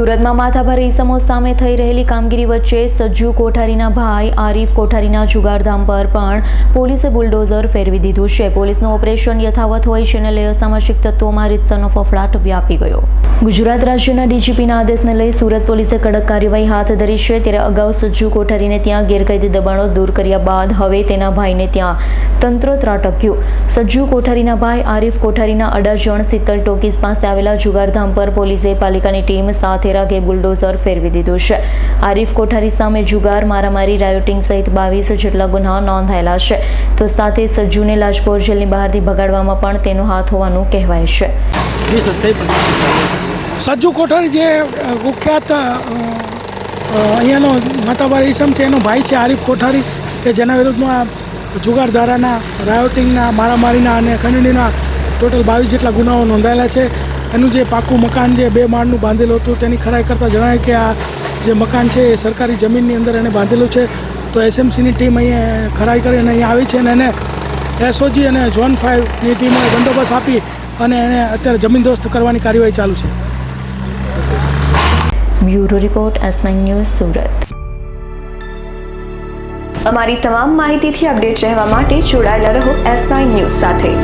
સુરતમાં માથાભારે ઈસમો સામે થઈ રહેલી કામગીરી વચ્ચે સજ્જુ કોઠારીના ભાઈ આરીફ કોઠારીના જુગારધામ પર પણ પોલીસે બુલડોઝર ફેરવી દીધું છે। પોલીસનું ઓપરેશન યથાવત હોય છે અને લઈ અસામાજિક તત્વોમાં રીતસરનો ફફડાટ વ્યાપી ગયો। ગુજરાત રાજ્યના ડીજીપીના આદેશને લઈ સુરત પોલીસે કડક કાર્યવાહી હાથ ધરી છે। ત્યારે અગાઉ સજ્જુ કોઠારીને ત્યાં ગેરકાયદે દબાણો દૂર કર્યા બાદ હવે તેના ભાઈને ત્યાં તંત્ર ત્રાટક્યું। સજ્જુ કોઠારીના ભાઈ આરીફ કોઠારીના અડાજણ શીતલ ટોકીઝ પાસે આવેલા જુગારધામ પર પોલીસે પાલિકાની ટીમ સાથે રાગે બુલડોઝર ફેરવી દીધું છે। આરીફ કોઠારી સામે જુગાર, મારામારી, રાયોટિંગ સહિત 22 જેટલા ગુના નોંધાયેલા છે। તો સાથે સજ્જુને લાજપોર જેલની બહારથી ભગાડવામાં પણ તેનો હાથ હોવાનું કહેવાય છે। સજ્જુ કોઠારી જે કુખ્યાત અહીંયાનો માથાભારે ઈસમ છે, એનો ભાઈ છે આરીફ કોઠારી, કે જેના વિરુદ્ધમાં જુગાર ધારાના, રાયોટિંગના, મારામારીના અને ખંડણીના ટોટલ 22 જેટલા ગુનાઓ નોંધાયેલા છે। એનું જે પાકું મકાન જે 2 માળનું બાંધેલું હતું તેની ખરાઈ કરતાં જણાય કે આ જે મકાન છે એ સરકારી જમીનની અંદર એને બાંધેલું છે। તો એસએમસીની ટીમ અહીંયા ખરાઈ કરીને અહીંયા આવી છે અને એને એસઓજી અને ઝોન 5ની ટીમોએ બંદોબસ્ત આપી અને એને અત્યારે જમીનદોસ્ત કરવાની કાર્યવાહી ચાલુ છે। Bureau report S9 news Surat. અમારી તમામ માહિતીથી અપડેટ રહેવા માટે જોડાયેલા રહો S9 ન્યૂઝ સાથે।